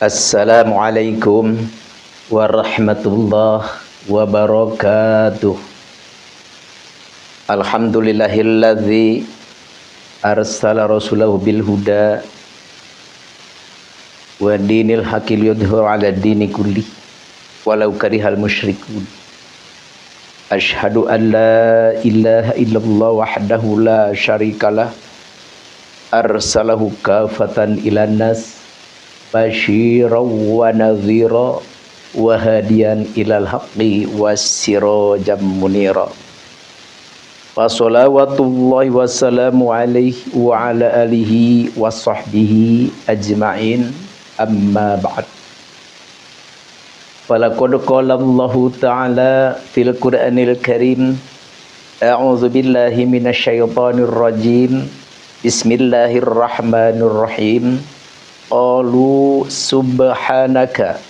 Assalamualaikum warahmatullahi wabarakatuh. Alhamdulillahilladzi arsala rasulahu bil huda wa dinil haqqi liyudhhirahu 'ala dini kulli walau karihal musyrikun. Asyhadu an la ilaha illallah wahdahu la syarikalah arsalahu kafatan ilan nas basyiran wa nadhira wa hadiyan ilal haqqi wassirajan munira. Wa sholawatullahi wassalamu alaihi wa ala alihi wa sahbihi ajma'in, amma ba'd. Falaqad qala Allahu ta'ala fil Qur'anil Karim, a'udzu billahi minasy syaithanir rajim. Bismillahirrahmanirrahim. Qalu subhanaka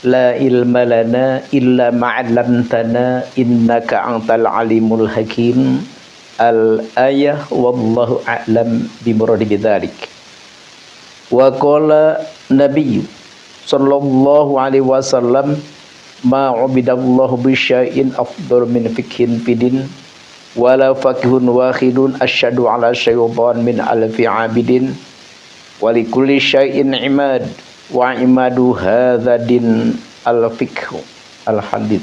la ilma lana illa ma'allamtana innaka antal alimul hakim. Al-ayah wallahu a'lam bimuradi bidzalik. Wa qala nabiyyu sallallahu alaihi wasallam ma ubidallahu bisyai'in afdal min fikhin fidin wala fakihun wahidun asyadu ala syaitan min alfi abidin walikulli syai'in imad wa imadu hadha din al-fikhu al-hadith.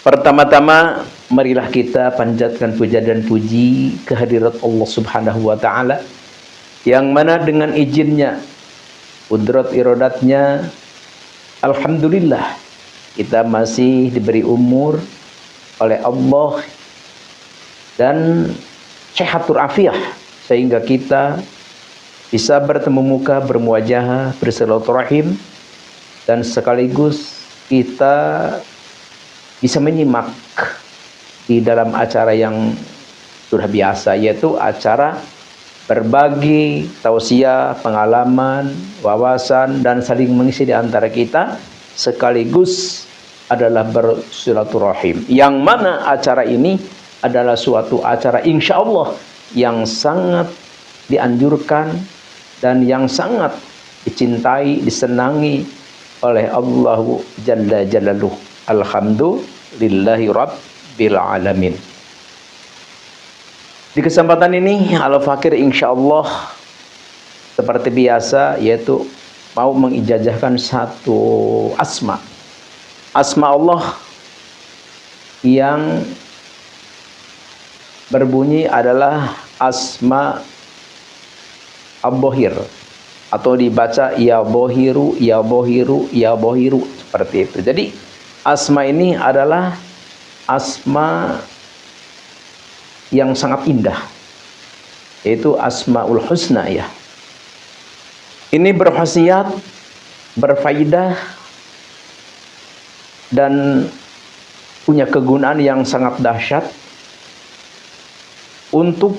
Pertama-tama marilah kita panjatkan puja dan puji kehadirat Allah Subhanahu wa ta'ala, yang mana dengan izinnya, qudrat iradatnya, alhamdulillah kita masih diberi umur oleh Allah dan sehatur afiah, sehingga kita bisa bertemu muka, bermuajahah, bersilaturahim, dan sekaligus kita bisa menyimak di dalam acara yang sudah biasa, yaitu acara berbagi tausiah, pengalaman, wawasan, dan saling mengisi di antara kita, sekaligus adalah bersilaturahim, yang mana acara ini adalah suatu acara insya Allah yang sangat dianjurkan dan yang sangat dicintai, disenangi oleh Allah Jalla Jalaluh. Alhamdulillahi Rabbil Alamin. Di kesempatan ini Al-Fakir insya Allah seperti biasa, yaitu mau mengijazahkan satu asma Allah yang berbunyi adalah asma Al-Bohir, atau dibaca ya bohiru, ya bohiru, ya bohiru, seperti itu. Jadi asma ini adalah asma yang sangat indah, yaitu Asmaul Husna ya. Ini berkhasiat, berfaidah, dan punya kegunaan yang sangat dahsyat untuk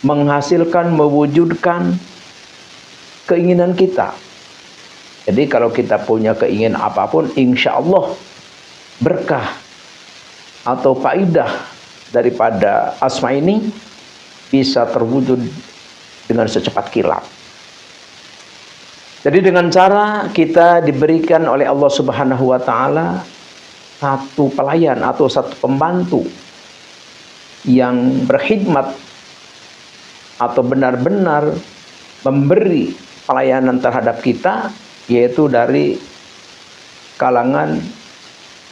menghasilkan, mewujudkan keinginan kita. Jadi kalau kita punya keinginan apapun, insya Allah berkah atau faidah daripada asma ini bisa terwujud dengan secepat kilat. Jadi dengan cara kita diberikan oleh Allah Subhanahu wa ta'ala satu pelayan atau satu pembantu yang berkhidmat atau benar-benar memberi pelayanan terhadap kita, yaitu dari kalangan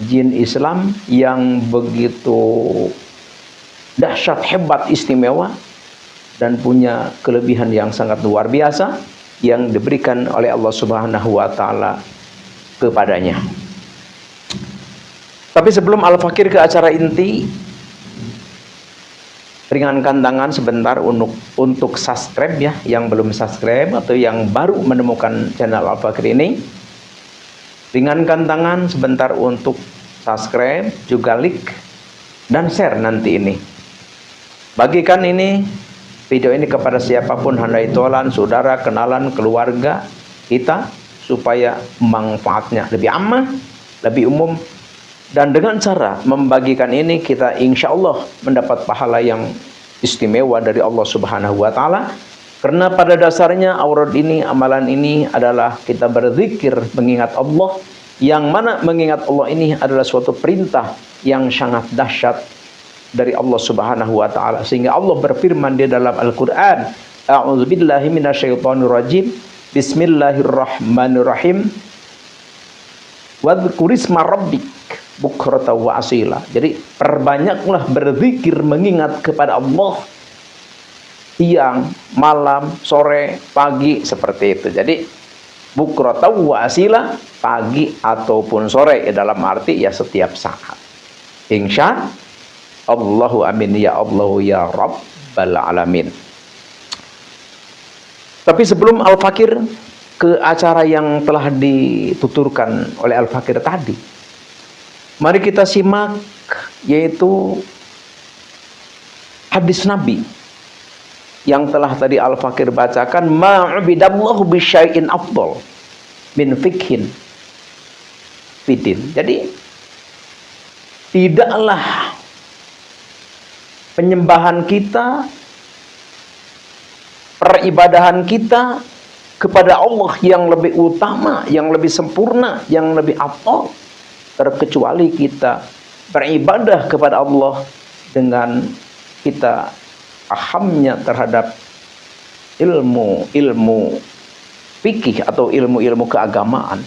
jin Islam yang begitu dahsyat, hebat, istimewa, dan punya kelebihan yang sangat luar biasa yang diberikan oleh Allah Subhanahu wa ta'ala kepadanya. Tapi sebelum Al-Fakir ke acara inti, ringankan tangan sebentar untuk subscribe ya, yang belum subscribe atau yang baru menemukan channel Al-Fakir ini. Ringankan tangan sebentar untuk subscribe, juga like dan share nanti ini. Bagikan ini video ini kepada siapapun, handai tolan, saudara, kenalan, keluarga kita, supaya manfaatnya lebih aman, lebih umum. Dan dengan cara membagikan ini, kita insya Allah mendapat pahala yang istimewa dari Allah Subhanahu wa ta'ala, Karena pada dasarnya aurat ini, amalan ini adalah kita berzikir mengingat Allah, yang mana mengingat Allah ini adalah suatu perintah yang sangat dahsyat dari Allah Subhanahu wa taala, sehingga Allah berfirman di dalam Al-Qur'an, a'udzubillahi minasyaitonirrajim, bismillahirrahmanirrahim, wadhkurisma rabbik bukrata wa asila. Jadi perbanyaklah berzikir mengingat kepada Allah siang, malam, sore, pagi, seperti itu. Jadi bukrata wa asila, pagi ataupun sore, ya, dalam arti ya setiap saat. Insya Allahu amin ya Allahu ya Rabbal alamin. Tapi sebelum Al-Fakir ke acara yang telah dituturkan oleh Al-Fakir tadi, mari kita simak yaitu hadis Nabi yang telah tadi Al-Fakir bacakan, ma'ubidallahu bisyai'in afdal min fikhin fidin. Jadi tidaklah penyembahan kita, peribadahan kita kepada Allah yang lebih utama, yang lebih sempurna, yang lebih afdal, terkecuali kita beribadah kepada Allah dengan kita pahamnya terhadap ilmu fikih atau ilmu-ilmu keagamaan.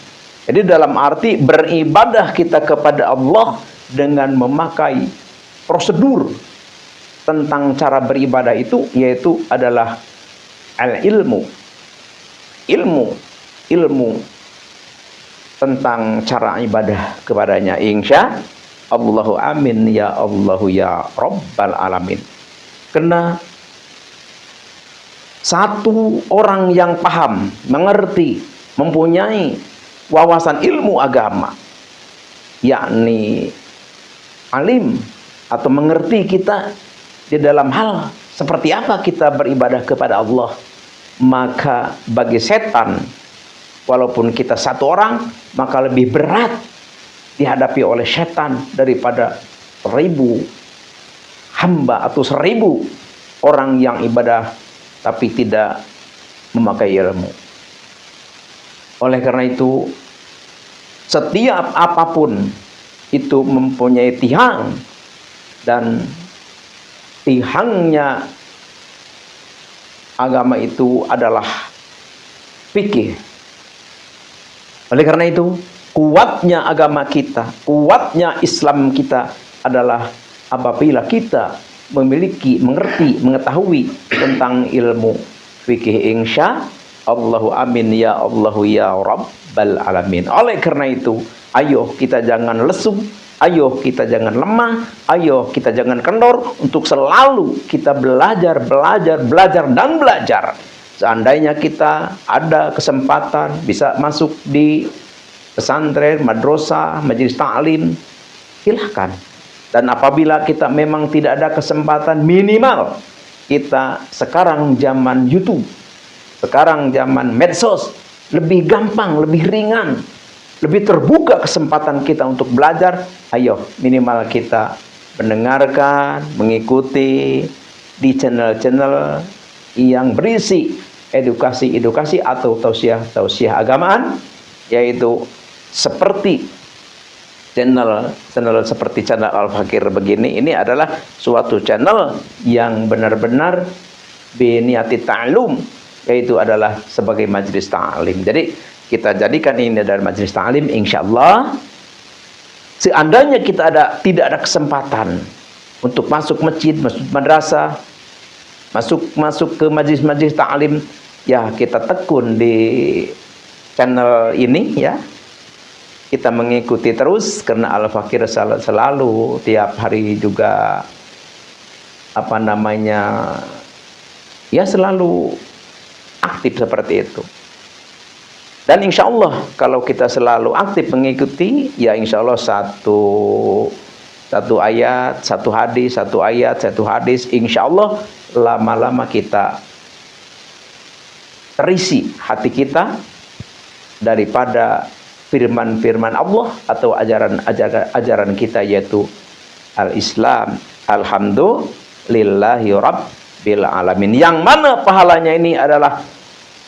Jadi dalam arti beribadah kita kepada Allah dengan memakai prosedur tentang cara beribadah itu, yaitu adalah ilmu tentang cara ibadah kepadanya. Insya Allahu amin ya Allahu ya Rabbal alamin. Karena satu orang yang paham, mengerti, mempunyai wawasan ilmu agama, yakni alim atau mengerti kita di dalam hal seperti apa kita beribadah kepada Allah, maka bagi setan, walaupun kita satu orang, maka lebih berat dihadapi oleh setan daripada 1000 hamba atau 1000 orang yang ibadah tapi tidak memakai ilmu. Oleh karena itu, setiap apapun itu mempunyai tiang, dan tiangnya agama itu adalah fikih. Oleh karena itu, kuatnya agama kita, kuatnya Islam kita adalah apabila kita memiliki, mengerti, mengetahui tentang ilmu fikih. Insya Allahu amin ya Allahu ya Rabbal alamin. Oleh karena itu, ayo kita jangan lesu, ayo kita jangan lemah, ayo kita jangan kendor untuk selalu kita belajar dan belajar. Seandainya kita ada kesempatan bisa masuk di pesantren, madrasah, majelis ta'lim, silahkan. Dan apabila kita memang tidak ada kesempatan, minimal kita sekarang zaman YouTube, sekarang zaman medsos, lebih gampang, lebih ringan, lebih terbuka kesempatan kita untuk belajar. Ayo minimal kita mendengarkan, mengikuti di channel-channel yang berisi edukasi atau tausiah agamaan, yaitu seperti channel seperti channel Al-Fakir begini. Ini adalah suatu channel yang benar-benar biniati ta'lum, yaitu adalah sebagai majelis ta'lim. Jadi kita jadikan ini dari majelis ta'lim. Insyaallah, seandainya kita tidak ada kesempatan untuk masuk masjid, masuk madrasah, masuk ke majelis ta'lim, ya kita tekun di channel ini ya. Kita mengikuti terus, karena Al-Fakir selalu tiap hari juga ya selalu aktif seperti itu. Dan insya Allah kalau kita selalu aktif mengikuti, ya insya Allah satu ayat, satu hadis, insya Allah lama-lama kita terisi hati kita daripada firman-firman Allah atau ajaran kita, yaitu al-Islam. Alhamdulillahi alamin. Yang mana pahalanya ini adalah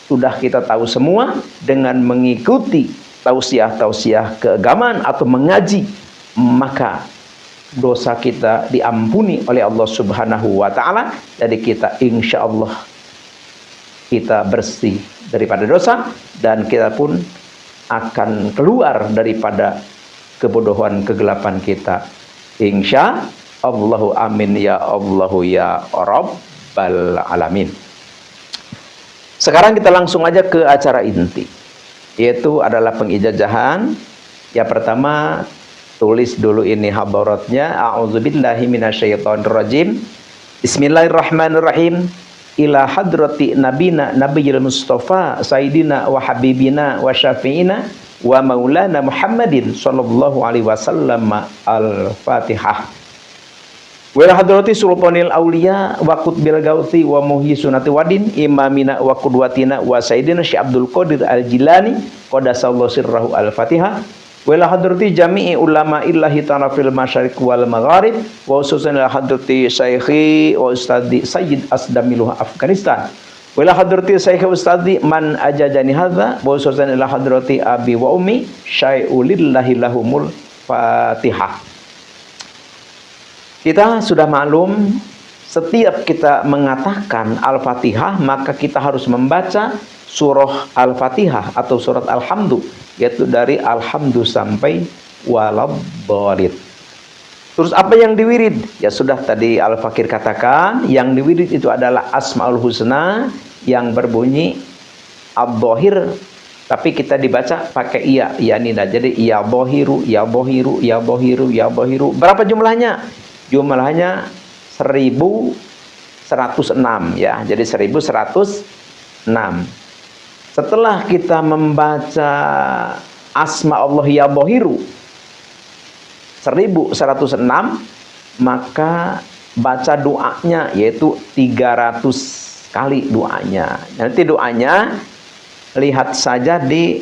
sudah kita tahu semua, dengan mengikuti tausiah-tausiah keagamaan atau mengaji, maka dosa kita diampuni oleh Allah Subhanahu wa taala. Jadi kita insya Allah kita bersih daripada dosa, dan kita pun akan keluar daripada kebodohan, kegelapan kita, insya Allahu amin ya Allahu ya Rabbal alamin. Sekarang kita langsung aja ke acara inti, yaitu adalah pengijazahan. Yang pertama, tulis dulu ini habaratnya. A'udzubillahi minasyaitonirrajim. Bismillahirrahmanirrahim. Ila hadrati nabina nabiyil mustafa sayyidina wa habibina wa syafi'ina wa maulana Muhammadin sallallahu alaihi wasallam. Al-Fatihah. Wa ila hadrati sultanil auliya wa qutbil gauthi wa muhyi sunati wadin imamina wa qudwatina wa sayyidina Syekh Abdul Qadir Al-Jilani qadasallahu sirrahu. Al-Fatihah. Wa ila hadrati jami'i ulama illahi ta'ala fil masyariq wal magharib wa khususan ila hadrati Syekhi wa Ustadi Sayyid Asdamiluh Afghanistan. Wa ila hadrati Syekh Ustadi man ajajani hadza wa khususan ila hadrati abi wa ummi syai'ulillahi lahumul Fatihah. Kita sudah maklum, setiap kita mengatakan Al-Fatihah, maka kita harus membaca surah Al-Fatihah atau surat Alhamdu, yaitu dari Alhamdu sampai Waladhdallin. Terus apa yang diwirid? Ya sudah tadi Al-Fakir katakan, yang diwirid itu adalah Asmaul Husna yang berbunyi Ad-Dhahir, tapi kita dibaca pakai iya, ya nida. Jadi ya Dhahiru, ya Dhahiru, ya Dhahiru, ya Dhahiru. Berapa jumlahnya? Jumlahnya 1106 ya. Jadi 1106. Setelah kita membaca Asma Allah ya Dhahiru 1106, maka baca doanya, yaitu 300 kali doanya. Nanti doanya lihat saja di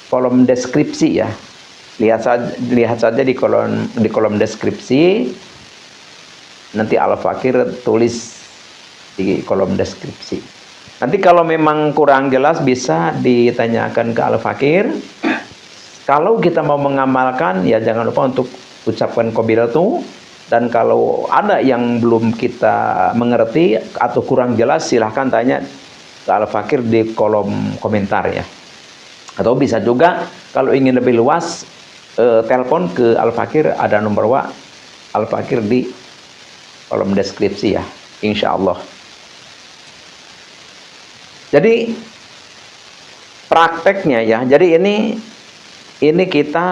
kolom deskripsi ya. Lihat saja di kolom deskripsi. Nanti Al-Fakir tulis di kolom deskripsi. Nanti kalau memang kurang jelas bisa ditanyakan ke Al-Fakir. Kalau kita mau mengamalkan, ya jangan lupa untuk ucapkan qabilatu. Dan kalau ada yang belum kita mengerti atau kurang jelas, silahkan tanya ke Al-Fakir di kolom komentar ya. Atau bisa juga kalau ingin lebih luas, telepon ke Al-Fakir, ada nomor wa Al-Fakir di kolom deskripsi ya, insya Allah. Jadi prakteknya ya, jadi ini kita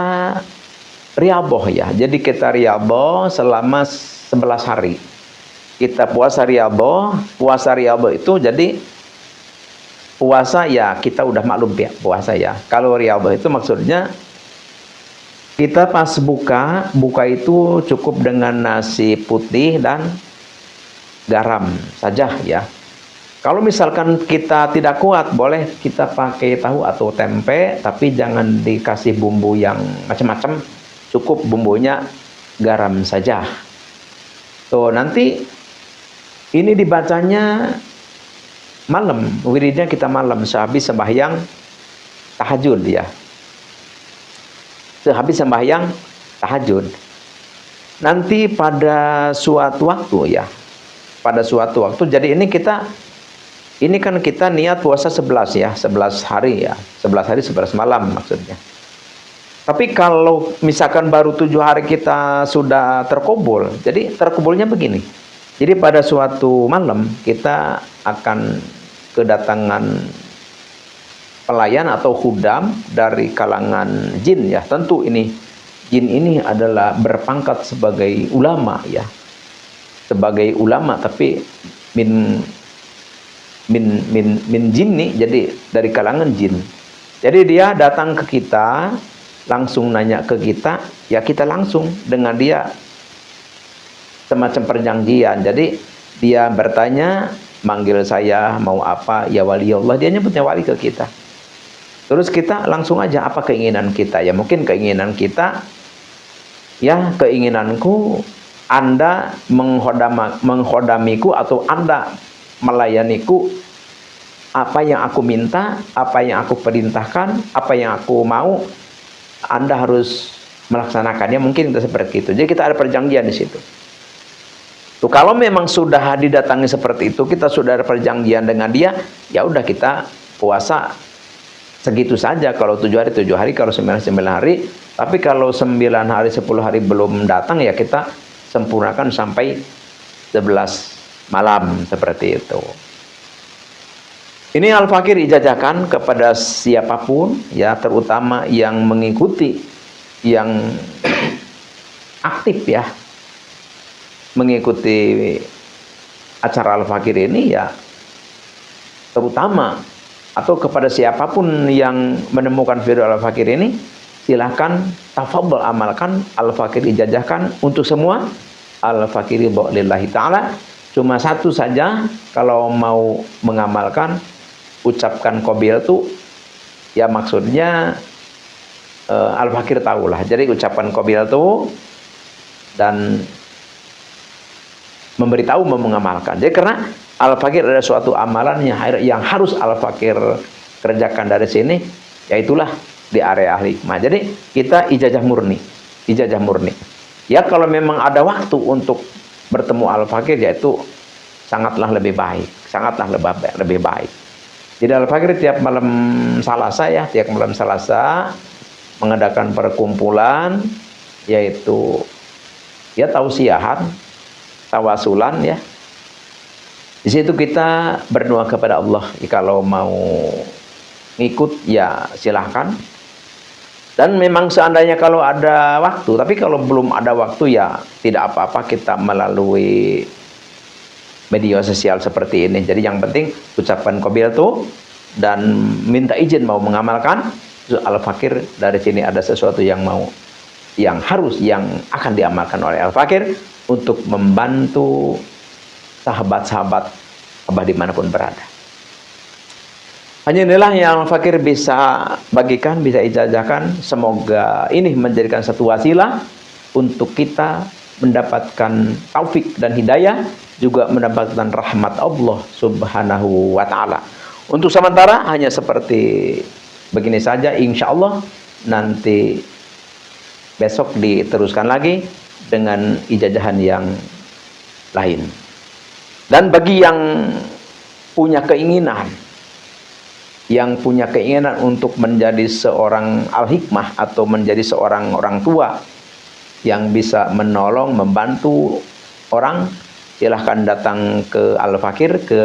riyadhah ya. Jadi kita riyadhah selama 11 hari. Kita puasa riyadhah. Puasa riyadhah itu jadi puasa ya, kita udah maklum ya puasa ya. Kalau riyadhah itu maksudnya kita pas buka itu cukup dengan nasi putih dan garam saja ya. Kalau misalkan kita tidak kuat, boleh kita pakai tahu atau tempe, tapi jangan dikasih bumbu yang macam-macam. Cukup bumbunya garam saja. Tuh, nanti ini dibacanya malam, wiridnya kita malam sehabis sembahyang tahajud ya. Sehabis sembahyang tahajud. Nanti pada suatu waktu ya. Pada suatu waktu. Jadi ini kan kita niat puasa 11 ya, 11 hari ya. 11 hari 11 malam maksudnya. Tapi kalau misalkan baru 7 hari kita sudah terkubul. Jadi terkubulnya begini. Jadi pada suatu malam kita akan kedatangan pelayan atau khudam dari kalangan jin ya. Tentu ini jin ini adalah berpangkat sebagai ulama ya. Sebagai ulama, tapi min jin nih, jadi dari kalangan jin. Jadi dia datang ke kita, langsung nanya ke kita, ya kita langsung dengan dia semacam perjanjian. Jadi dia bertanya, manggil saya mau apa, ya wali Allah, dia nyebutnya wali ke kita. Terus kita langsung aja apa keinginan kita. Ya mungkin keinginan kita, ya keinginanku Anda menghodamiku atau Anda melayaniku, apa yang aku minta, apa yang aku perintahkan, apa yang aku mau, Anda harus melaksanakannya. Mungkin kita seperti itu. Jadi kita ada perjanjian di situ. Tuh, kalau memang sudah didatangi seperti itu, kita sudah ada perjanjian dengan dia, ya udah kita puasa segitu saja. Kalau 7 hari 7 hari, kalau 9 hari. Tapi kalau 9 hari 10 hari belum datang, ya kita sempurnakan sampai 11 malam seperti itu. Ini Al-Fakir ijazahkan kepada siapapun, ya, terutama yang mengikuti, yang aktif ya mengikuti acara Al-Fakir ini, ya, terutama atau kepada siapapun yang menemukan video Al-Fakir ini, silahkan tafadhol amalkan. Al-Fakir ijazahkan untuk semua. Al-Fakir lillahi ta'ala. Cuma satu saja, kalau mau mengamalkan, ucapkan qabil itu, ya maksudnya Al-Fakir tahulah. Jadi ucapan qabil itu dan memberitahu, mau mengamalkan. Jadi karena Al-Fakir ada suatu amalan yang harus Al-Fakir kerjakan dari sini, yaitulah di area hikmah. Jadi kita ijazah murni. Ya kalau memang ada waktu untuk bertemu Al-Fakir, yaitu sangatlah lebih baik, lebih baik. Jadi Al-Fakir tiap malam Selasa mengadakan perkumpulan, yaitu ya tausiahan, tawasulan ya. Di situ kita berdoa kepada Allah. Kalau mau ngikut ya silahkan. Dan memang seandainya kalau ada waktu, tapi kalau belum ada waktu ya tidak apa-apa, kita melalui media sosial seperti ini. Jadi yang penting ucapan qabil itu dan minta izin mau mengamalkan. Al-Fakir dari sini ada sesuatu yang akan diamalkan oleh Al-Fakir untuk membantu sahabat-sahabat Abah dimanapun berada. Hanya inilah yang Al-Fakir bisa bagikan, bisa ijazahkan. Semoga ini menjadikan satu wasilah untuk kita mendapatkan taufik dan hidayah, juga mendapatkan rahmat Allah Subhanahu wa ta'ala. Untuk sementara hanya seperti begini saja. Insya Allah nanti besok diteruskan lagi dengan ijazahan yang lain. Dan bagi yang punya keinginan untuk menjadi seorang al-hikmah atau menjadi seorang orang tua yang bisa menolong, membantu orang, silahkan datang ke Al-Fakir, ke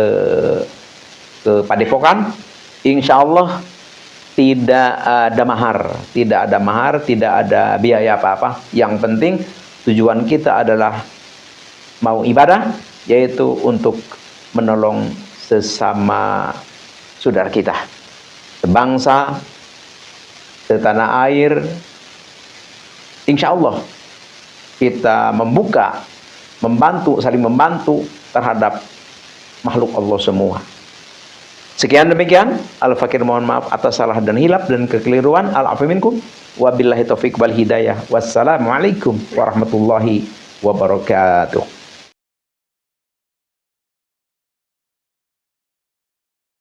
Padepokan. Insya Allah tidak ada mahar, tidak ada biaya apa-apa. Yang penting tujuan kita adalah mau ibadah, yaitu untuk menolong sesama saudara kita, sebangsa, setanah air. Insya Allah kita saling membantu terhadap makhluk Allah semua. Sekian demikian. Al-Fakir mohon maaf atas salah dan hilaf dan kekeliruan. Al-afu minkum. Wabillahi taufiq wal hidayah. Wassalamualaikum warahmatullahi wabarakatuh.